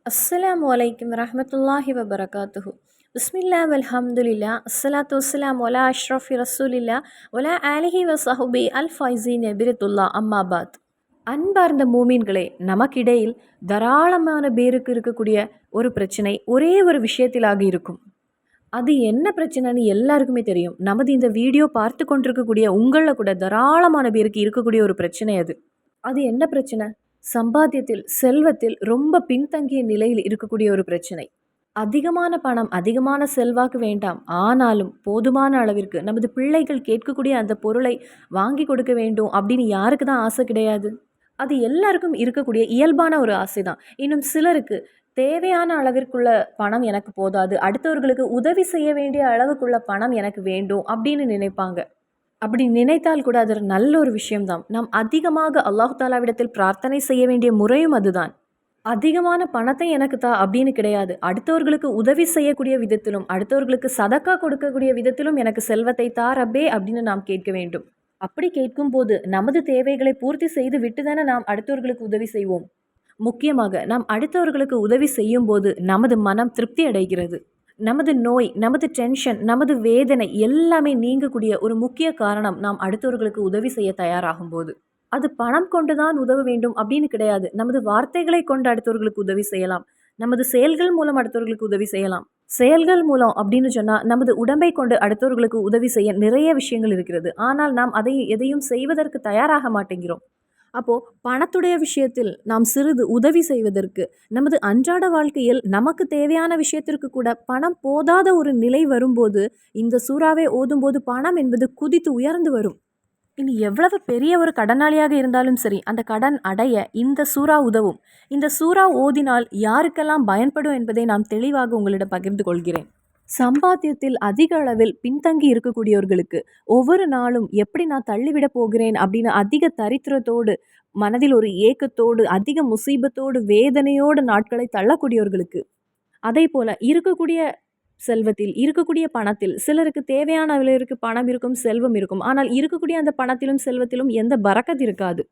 அஸ்ஸலாமு அலைக்கும் வரஹ்மத்துல்லாஹி வபரகாத்துஹு. பிஸ்மில்லா வல்ஹம்துலில்லா அஸ்ஸலாத்து வஸ்ஸலாம் வலா அஷ்ரஃபி ரசூலில்லா வலா ஆலிஹி வசஹுபி அல் ஃபைசீன் எபிரத்துல்லா அம்மாபாத். அன்பார்ந்த மூமீன்களே, நமக்கிடையில் தாராளமான பேருக்கு இருக்கக்கூடிய ஒரு பிரச்சனை ஒரே ஒரு விஷயத்திலாக இருக்கும். அது என்ன பிரச்சனைன்னு எல்லாருக்குமே தெரியும். நமது இந்த வீடியோ பார்த்து கொண்டிருக்கக்கூடிய உங்களில் கூட தாராளமான பேருக்கு இருக்கக்கூடிய ஒரு பிரச்சனை அது. அது என்ன பிரச்சனை? சம்பாத்தியத்தில், செல்வத்தில் ரொம்ப பின்தங்கிய நிலையில் இருக்கக்கூடிய ஒரு பிரச்சனை. அதிகமான பணம், அதிகமான செல்வாக்கு வேண்டாம். ஆனாலும் போதுமான அளவிற்கு நமது பிள்ளைகள் கேட்கக்கூடிய அந்த பொருளை வாங்கி கொடுக்க வேண்டும் அப்படின்னு யாருக்கு தான் ஆசை கிடையாது? அது எல்லாருக்கும் இருக்கக்கூடிய இயல்பான ஒரு ஆசை தான். இன்னும் சிலருக்கு தேவையான அளவிற்குள்ள பணம் எனக்கு போதாது. அடுத்தவர்களுக்கு உதவி செய்ய வேண்டிய அளவுக்குள்ள பணம் எனக்கு வேண்டும் அப்படின்னு நினைப்பாங்க. அப்படி நினைத்தால் கூட அது ஒரு நல்ல ஒரு விஷயம்தான். நாம் அதிகமாக அல்லாஹ் தாலாவிடத்தில் பிரார்த்தனை செய்ய வேண்டிய முறையும் அதுதான். அதிகமான பணத்தை எனக்கு தா அப்படின்னு கிடையாது. அடுத்தவர்களுக்கு உதவி செய்யக்கூடிய விதத்திலும், அடுத்தவர்களுக்கு சதக்கா கொடுக்கக்கூடிய விதத்திலும் எனக்கு செல்வத்தை தா ரப்பே அப்படின்னு நாம் கேட்க வேண்டும். அப்படி கேட்கும்போது நமது தேவைகளை பூர்த்தி செய்து விட்டு தானே நாம் அடுத்தவர்களுக்கு உதவி செய்வோம். முக்கியமாக நாம் அடுத்தவர்களுக்கு உதவி செய்யும்போது நமது மனம் திருப்தி அடைகிறது. நமது நோய், நமது டென்ஷன், நமது வேதனை எல்லாமே நீங்கக்கூடிய ஒரு முக்கிய காரணம் நாம் அடுத்தவர்களுக்கு உதவி செய்ய தயாராகும்போது. அது பணம் கொண்டு தான் உதவ வேண்டும் அப்படின்னு கிடையாது. நமது வார்த்தைகளை கொண்டு அடுத்தவர்களுக்கு உதவி செய்யலாம். நமது செயல்கள் மூலம் அடுத்தவர்களுக்கு உதவி செய்யலாம். செயல்கள் மூலம் அப்படின்னு சொன்னா நமது உடம்பை கொண்டு அடுத்தவர்களுக்கு உதவி செய்ய நிறைய விஷயங்கள் இருக்கிறது. ஆனால் நாம் அதை எதையும் செய்வதற்கு தயாராக மாட்டேங்கிறோம். அப்போ பணத்துடைய விஷயத்தில் நாம் சிறிது உதவி செய்வதற்கு நமது அன்றாட வாழ்க்கையில் நமக்கு தேவையான விஷயத்திற்கு கூட பணம் போதாத ஒரு நிலை வரும்போது இந்த சூறாவை ஓதும்போது பணம் என்பது குதித்து உயர்ந்து வரும். இனி எவ்வளவு பெரிய ஒரு கடனாளியாக இருந்தாலும் சரி, அந்த கடன் அடைய இந்த சூறா உதவும். இந்த சூறா ஓதினால் யாருக்கெல்லாம் பயன்படும் என்பதை நான் தெளிவாக உங்களிடம் பகிர்ந்து கொள்கிறேன். சம்பாத்தியத்தில் அதிக அளவில் பின்தங்கி இருக்கக்கூடியவர்களுக்கு ஒவ்வொரு நாளும் எப்படி நான் தள்ளிவிட போகிறேன் அப்படின்னு அதிக தரித்திரத்தோடு, மனதில் ஒரு ஏக்கத்தோடு, அதிக முசீபத்தோடு, வேதனையோடு நாட்களை தள்ளக்கூடியவர்களுக்கு, அதே போல இருக்கக்கூடிய செல்வத்தில், இருக்கக்கூடிய பணத்தில் சிலருக்கு தேவையான அளவிற்கு பணம் இருக்கும், செல்வம் இருக்கும். ஆனால் இருக்கக்கூடிய அந்த பணத்திலும் செல்வத்திலும் எந்த பரக்கத் இருக்காது.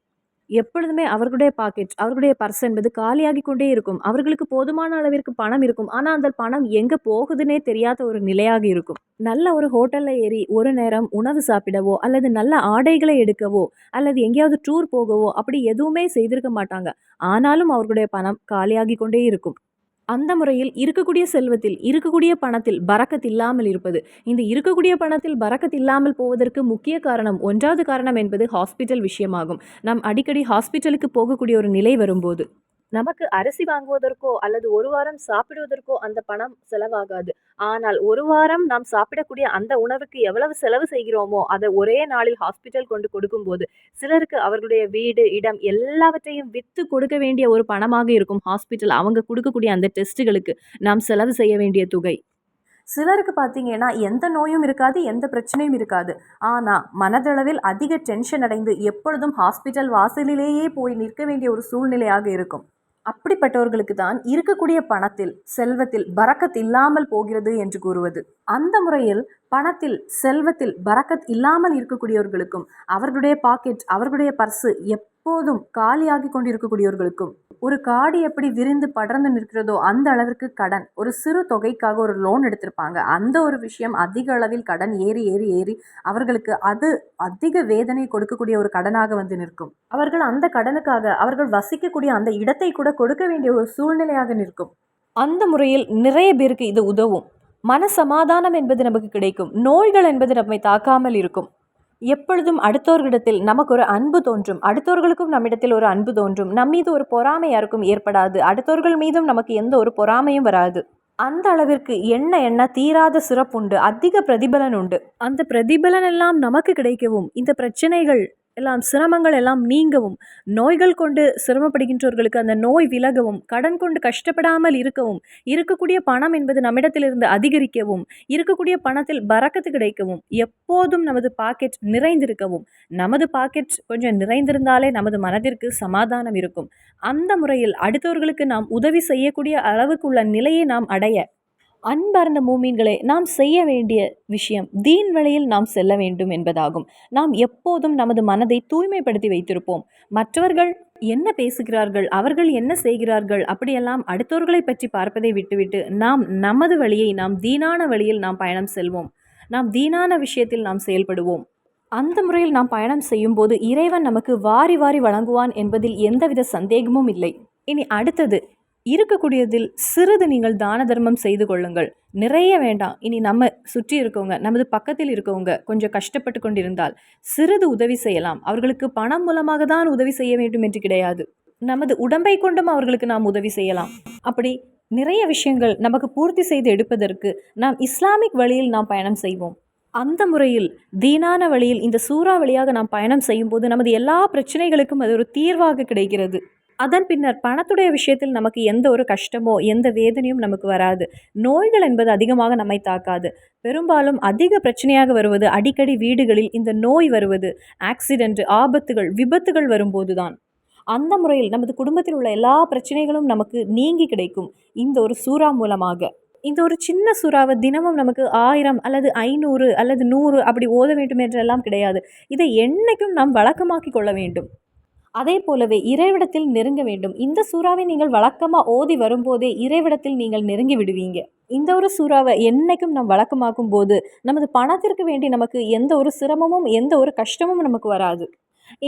எப்பொழுதுமே அவர்களுடைய பாக்கெட், அவர்களுடைய பர்ஸ் என்பது காலியாகிக் கொண்டே இருக்கும். அவர்களுக்கு போதுமான அளவிற்கு பணம் இருக்கும். ஆனா, அந்த பணம் எங்க போகுதுன்னே தெரியாத ஒரு நிலையாக இருக்கும். நல்ல ஒரு ஹோட்டல்ல ஏறி ஒரு நேரம் உணவு சாப்பிடவோ, அல்லது நல்ல ஆடைகளை எடுக்கவோ, அல்லது எங்கேயாவது டூர் போகவோ, அப்படி எதுவுமே செய்திருக்க மாட்டாங்க. ஆனாலும் அவர்களுடைய பணம் காலியாகிக் கொண்டே இருக்கும். அந்த முறையில் இருக்கக்கூடிய செல்வத்தில், இருக்கக்கூடிய பணத்தில் பரக்கத் இல்லாமல் இருப்பது. இந்த இருக்கக்கூடிய பணத்தில் பரக்கத் இல்லாமல் போவதற்கு முக்கிய காரணம், 1வது காரணம் என்பது ஹாஸ்பிட்டல் விஷயமாகும். நாம் அடிக்கடி ஹாஸ்பிட்டலுக்கு போகக்கூடிய ஒரு நிலை வரும்போது, நமக்கு அரிசி வாங்குவதற்கோ அல்லது ஒரு வாரம் சாப்பிடுவதற்கோ அந்த பணம் செலவாகாது. ஆனால் ஒரு வாரம் நாம் சாப்பிடக்கூடிய அந்த உணவுக்கு எவ்வளவு செலவு செய்கிறோமோ அதை ஒரே நாளில் ஹாஸ்பிட்டல் கொண்டு கொடுக்கும்போது, சிலருக்கு அவர்களுடைய வீடு, இடம் எல்லாவற்றையும் வித்து கொடுக்க வேண்டிய ஒரு பணமாக இருக்கும் ஹாஸ்பிட்டல் அவங்க கொடுக்கக்கூடிய அந்த டெஸ்ட்டுகளுக்கு நாம் செலவு செய்ய வேண்டிய தொகை. சிலருக்கு பார்த்தீங்கன்னா எந்த நோயும் இருக்காது, எந்த பிரச்சனையும் இருக்காது. ஆனால் மனதளவில் அதிக டென்ஷன் அடைந்து எப்பொழுதும் ஹாஸ்பிட்டல் வாசலிலேயே போய் நிற்க வேண்டிய ஒரு சூழ்நிலையாக இருக்கும். அப்படிப்பட்டவர்களுக்கு தான் இருக்கக்கூடிய பணத்தில், செல்வத்தில் பரக்கத் இல்லாமல் போகிறது என்று கூறுவது. அந்த முறையில் பணத்தில், செல்வத்தில் பரக்கத் இல்லாமல் இருக்கக்கூடியவர்களுக்கும், அவர்களுடைய பாக்கெட், அவர்களுடைய பர்ஸு எப்போதும் காலியாகி கொண்டிருக்கக்கூடியவர்களுக்கும், ஒரு காடு எப்படி விரிந்து படர்ந்து நிற்கிறதோ அந்த அளவிற்கு கடன், ஒரு சிறு தொகைக்காக ஒரு லோன் எடுத்திருப்பாங்க. அந்த ஒரு விஷயம் அதிக அளவில் கடன் ஏறி ஏறி ஏறி அவர்களுக்கு அது அதிக வேதனை கொடுக்கக்கூடிய ஒரு கடனாக வந்து நிற்கும். அவர்கள் அந்த கடனுக்காக அவர்கள் வசிக்கக்கூடிய அந்த இடத்தை கூட கொடுக்க வேண்டிய ஒரு சூழ்நிலையாக நிற்கும். அந்த முறையில் நிறைய பேருக்கு இது உதவும். மன சமாதானம் என்பது நமக்கு கிடைக்கும். நோய்கள் என்பது நம்மை தாக்காமல் இருக்கும். எப்பொழுதும் அடுத்தவர்களிடத்தில் நமக்கு ஒரு அன்பு தோன்றும். அடுத்தவர்களுக்கும் நம்மிடத்தில் ஒரு அன்பு தோன்றும். நம்மீது ஒரு பொறாமை யாருக்கும் ஏற்படாது. அடுத்தவர்கள் மீதும் நமக்கு எந்த ஒரு பொறாமையும் வராது. அந்த அளவிற்கு எண்ண எண்ண தீராத சிறப்புண்டு, அதிக பிரதிபலன் உண்டு. அந்த பிரதிபலன் எல்லாம் நமக்கு கிடைக்கவும், இந்த பிரச்சனைகள் எல்லாம், சிரமங்கள் எல்லாம் நீங்கவும், நோய்கள் கொண்டு சிரமப்படுகின்றவர்களுக்கு அந்த நோய் விலகவும், கடன் கொண்டு கஷ்டப்படாமல் இருக்கவும், இருக்கக்கூடிய பணம் என்பது நம்மிடத்திலிருந்து அதிகரிக்கவும், இருக்கக்கூடிய பணத்தில் பரக்கத்து கிடைக்கவும், எப்போதும் நமது பாக்கெட் நிறைந்திருக்கவும். நமது பாக்கெட் கொஞ்சம் நிறைந்திருந்தாலே நமது மனதிற்கு சமாதானம் இருக்கும். அந்த முறையில் அடுத்தவர்களுக்கு நாம் உதவி செய்யக்கூடிய அளவுக்குள்ள நிலையை நாம் அடைய, அன்பார்ந்த மூமீன்களே, நாம் செய்ய வேண்டிய விஷயம் தீன் வழியில் நாம் செல்ல வேண்டும் என்பதாகும். நாம் எப்போதும் நமது மனதை தூய்மைப்படுத்தி வைத்திருப்போம். மற்றவர்கள் என்ன பேசுகிறார்கள், அவர்கள் என்ன செய்கிறார்கள், அப்படியெல்லாம் அடுத்தவர்களை பற்றி பார்ப்பதை விட்டுவிட்டு நாம் நமது வழியை, நாம் தீனான வழியில் நாம் பயணம் செல்வோம். நாம் தீனான விஷயத்தில் நாம் செயல்படுவோம். அந்த முறையில் நாம் பயணம் செய்யும்போது இறைவன் நமக்கு வாரி வாரி வழங்குவான் என்பதில் எந்தவித சந்தேகமும் இல்லை. இனி அடுத்தது, இருக்கக்கூடியதில் சிறிது நீங்கள் தான தர்மம் செய்து கொள்ளுங்கள். நிறைய வேண்டாம். இனி நம்ம சுற்றி இருக்கவங்க, நமது பக்கத்தில் இருக்கவங்க கொஞ்சம் கஷ்டப்பட்டு கொண்டிருந்தால் சிறிது உதவி செய்யலாம். அவர்களுக்கு பணம் மூலமாக தான் உதவி செய்ய வேண்டும் என்று கிடையாது. நமது உடம்பை கொண்டும் அவர்களுக்கு நாம் உதவி செய்யலாம். அப்படி நிறைய விஷயங்கள் நமக்கு பூர்த்தி செய்து எடுப்பதற்கு நாம் இஸ்லாமிக் வழியில் நாம் பயணம் செய்வோம். அந்த முறையில் தீனான வழியில் இந்த சூறா வழியாக நாம் பயணம் செய்யும்போது நமது எல்லா பிரச்சனைகளுக்கும் அது ஒரு தீர்வாக கிடைக்கிறது. அதன் பின்னர் பணத்துடைய விஷயத்தில் நமக்கு எந்த ஒரு கஷ்டமோ எந்த வேதனையும் நமக்கு வராது. நோய்கள் என்பது அதிகமாக நம்மை தாக்காது. பெரும்பாலும் அதிக பிரச்சனையாக வருவது அடிக்கடி வீடுகளில் இந்த நோய் வருவது, ஆக்சிடென்ட், ஆபத்துகள், விபத்துகள் வரும்போது தான். அந்த முறையில் நமது குடும்பத்தில் உள்ள எல்லா பிரச்சனைகளும் நமக்கு நீங்கி கிடைக்கும் இந்த ஒரு சூறா மூலமாக. இந்த ஒரு சின்ன சூறாவை தினமும் நமக்கு 1000 அல்லது 500 அல்லது 100 அப்படி ஓத வேண்டும் என்றெல்லாம் கிடையாது. இதை என்னைக்கும் நாம் வழக்கமாக்கி கொள்ள வேண்டும். அதே போலவே இறைவிடத்தில் நெருங்க வேண்டும். இந்த சூறாவை நீங்கள் வழக்கமாக ஓதி வரும்போதே இறைவிடத்தில் நீங்கள் நெருங்கி விடுவீங்க. இந்த ஒரு சூறாவை என்னைக்கும் நாம் வழக்கமாக்கும் போது நமது பணத்திற்கு வேண்டி நமக்கு எந்த ஒரு சிரமமும் எந்த ஒரு கஷ்டமும் நமக்கு வராது.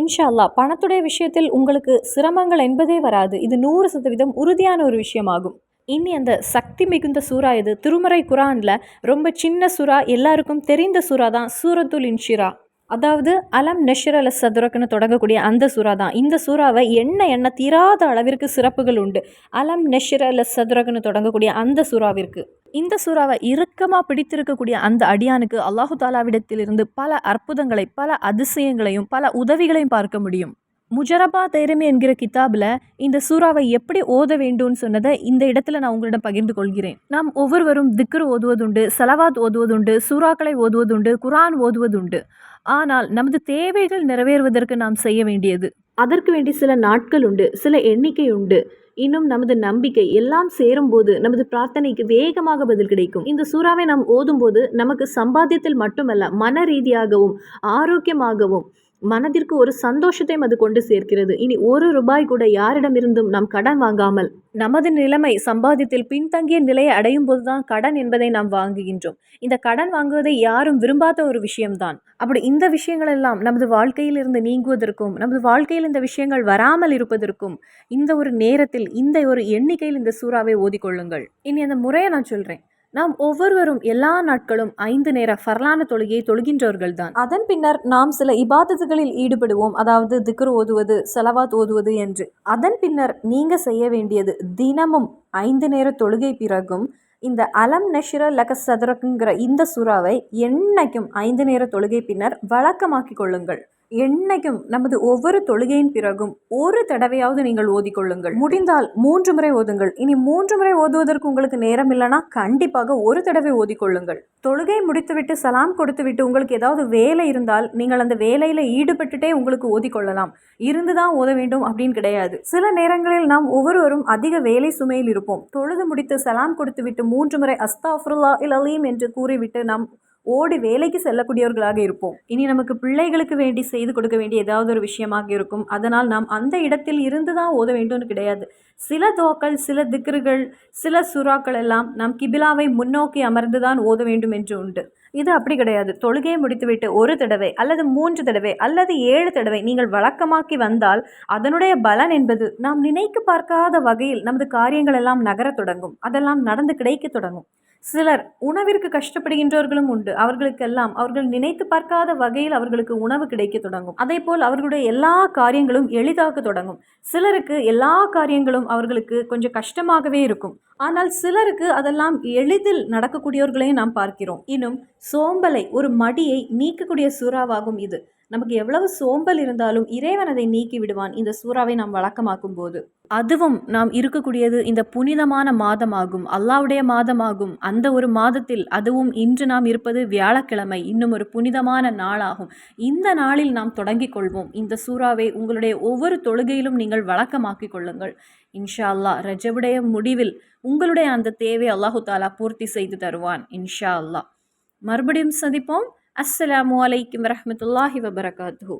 இன்ஷா அல்லாஹ் பணத்துடைய விஷயத்தில் உங்களுக்கு சிரமங்கள் என்பதே வராது. இது 100% உறுதியான ஒரு விஷயமாகும். இனி அந்த சக்தி மிகுந்த சூறா இது. திருமறை குரானில் ரொம்ப சின்ன சூறா, எல்லாருக்கும் தெரிந்த சூறா தான் சூரத்துல் இன்ஷிரா. அதாவது அலம் நஷ்ர லக் சத்ரக்னு தொடங்கக்கூடிய அந்த சூறா தான். இந்த சூறாவை எண்ண தீராத அளவிற்கு சிறப்புகள் உண்டு. அலம் நஷ்ர லக் சத்ரக்னு தொடங்கக்கூடிய அந்த சூறாவிற்கு. இந்த சூறாவை இறுக்கமாக பிடித்திருக்கக்கூடிய அந்த அடியானுக்கு அல்லாஹு தாலாவிடத்திலிருந்து பல அற்புதங்களை, பல அதிசயங்களையும், பல உதவிகளையும் பார்க்க முடியும். முஜரபா தைரமே என்கிற கிதாபில் இந்த சூறாவை எப்படி ஓத வேண்டும்னு சொன்னதை இந்த இடத்துல நான் உங்களிடம் பகிர்ந்து கொள்கிறேன். நாம் ஒவ்வொருவரும் திக்ர் ஓதுவதுண்டு, சலவாத் ஓதுவதுண்டு, சூறாக்களை ஓதுவதுண்டு, குரான் ஓதுவதுண்டு. ஆனால் நமது தேவைகள் நிறைவேறுவதற்கு நாம் செய்ய வேண்டியது, அதற்கு வேண்டி சில நாட்கள் உண்டு, சில எண்ணிக்கை உண்டு. இன்னும் நமது நம்பிக்கை எல்லாம் சேரும்போது நமது பிரார்த்தனைக்கு வேகமாக பதில் கிடைக்கும். இந்த சூறாவை நாம் ஓதும்போது நமக்கு சம்பாத்தியத்தில் மட்டுமல்ல, மன ரீதியாகவும் ஆரோக்கியமாகவும் மனதிற்கு ஒரு சந்தோஷத்தையும் அது கொண்டு சேர்க்கிறது. இனி ஒரு ரூபாய் கூட யாரிடமிருந்தும் நாம் கடன் வாங்காமல், நமது நிலைமை சம்பாதியத்தில் பின்தங்கிய நிலையை அடையும் போதுதான் கடன் என்பதை நாம் வாங்குகின்றோம். இந்த கடன் வாங்குவதை யாரும் விரும்பாத ஒரு விஷயம்தான். அப்படி இந்த விஷயங்கள் எல்லாம் நமது வாழ்க்கையில் இருந்து நீங்குவதற்கும், நமது வாழ்க்கையில் இந்த விஷயங்கள் வராமல் இருப்பதற்கும் இந்த ஒரு நேரத்தில், இந்த ஒரு எண்ணிக்கையில் இந்த சூறாவை ஓதிக்கொள்ளுங்கள். இனி அந்த முறையை நான் சொல்கிறேன். நாம் ஒவ்வொருவரும் எல்லா நாட்களும் 5 நேர ஃபர்லான தொழுகையை தொழுகின்றவர்கள் தான். அதன் பின்னர் நாம் சில இபாதத்துகளில் ஈடுபடுவோம். அதாவது திக்ர் ஓதுவது, ஸலவாத் ஓதுவது என்று. அதன் பின்னர் நீங்க செய்ய வேண்டியது, தினமும் 5 நேர தொழுகை பிறகும் இந்த அலம் நஷ்ர லக சத்ரக்ங்கிற இந்த சூறாவை என்னைக்கும் 5 நேர தொழுகை பின்னர் வழக்கமாக்கி கொள்ளுங்கள். என்னைக்கும் நமது ஒவ்வொரு தொழுகையின் பிறகும் ஒரு தடவையாவது நீங்கள் ஓதிக்கொள்ளுங்கள். முடிந்தால் 3 முறை ஓதுங்கள். இனி 3 முறை ஓதுவதற்கு உங்களுக்கு நேரம் இல்லைனா கண்டிப்பாக ஒரு தடவை ஓதிக்கொள்ளுங்கள். தொழுகை முடித்துவிட்டு சலாம் கொடுத்துவிட்டு உங்களுக்கு ஏதாவது வேலை இருந்தால் நீங்கள் அந்த வேலையில் ஈடுபட்டுட்டே உங்களுக்கு ஓதிக்கொள்ளலாம். இருந்துதான் ஓத வேண்டும் அப்படின்னு கிடையாது. சில நேரங்களில் நாம் ஒவ்வொருவரும் அதிக வேலை சுமையில் இருப்போம். தொழுது முடித்து சலாம் கொடுத்துவிட்டு 3 முறை அஸ்தாஃபிருல்லாஹில் அலீம் என்று கூறிவிட்டு நாம் ஓடி வேலைக்கு செல்லக்கூடியவர்களாக இருப்போம். இனி நமக்கு பிள்ளைகளுக்கு வேண்டி செய்து கொடுக்க வேண்டிய ஏதாவது ஒரு விஷயமாக இருக்கும். அதனால் நாம் அந்த இடத்தில் இருந்து தான் ஓத வேண்டும்னு கிடையாது. சில துஆக்கள், சில திக்ருகள், சில சூறாக்கள் எல்லாம் நாம் கிபிலாவை முன்னோக்கி அமர்ந்து தான் ஓத வேண்டும் என்று உண்டு. இது அப்படி கிடையாது. தொழுகையை முடித்துவிட்டு ஒரு தடவை அல்லது 3 தடவை அல்லது 7 தடவை நீங்கள் வழக்கமாக்கி வந்தால் அதனுடைய பலன் என்பது நாம் நினைக்க பார்க்காத வகையில் நமது காரியங்கள் எல்லாம் நகரத் தொடங்கும். அதெல்லாம் நடந்து கிடைக்க தொடங்கும். சிலர் உணவிற்கு கஷ்டப்படுகின்றவர்களும் உண்டு. அவர்களுக்கெல்லாம் அவர்கள் நினைத்து பார்க்காத வகையில் அவர்களுக்கு உணவு கிடைக்க தொடங்கும். அதே போல் அவர்களுடைய எல்லா காரியங்களும் எளிதாக தொடங்கும். சிலருக்கு எல்லா காரியங்களும் அவர்களுக்கு கொஞ்சம் கஷ்டமாகவே இருக்கும். ஆனால் சிலருக்கு அதெல்லாம் எளிதில் நடக்கக்கூடியவர்களையும் நாம் பார்க்கிறோம். இன்னும் சோம்பலை, ஒரு மடியை நீக்கக்கூடிய சூறாவாகும் இது. நமக்கு எவ்வளவு சோம்பல் இருந்தாலும் இறைவன் அதை நீக்கி விடுவான் இந்த சூறாவை நாம் வழக்கமாக்கும் போது. அதுவும் நாம் இருக்கக்கூடியது இந்த புனிதமான மாதமாகும், அல்லாஹ்வுடைய மாதமாகும். அந்த ஒரு மாதத்தில், அதுவும் இன்று நாம் இருப்பது வியாழக்கிழமை, இன்னும் ஒரு புனிதமான நாளாகும். இந்த நாளில் நாம் தொடங்கிக் கொள்வோம். இந்த சூறாவை உங்களுடைய ஒவ்வொரு தொழுகையிலும் நீங்கள் வழக்கமாக்கிக் கொள்ளுங்கள். இன்ஷா அல்லாஹ் ரஜபுடைய முடிவில் உங்களுடைய அந்த தேவை அல்லாஹு தாலா பூர்த்தி செய்து தருவான் இன்ஷா அல்லாஹ். மறுபடியும் சந்திப்போம். அஸ்ஸலாமு அலைக்கும் வரஹ்மத்துல்லாஹி வபரகாத்துஹு.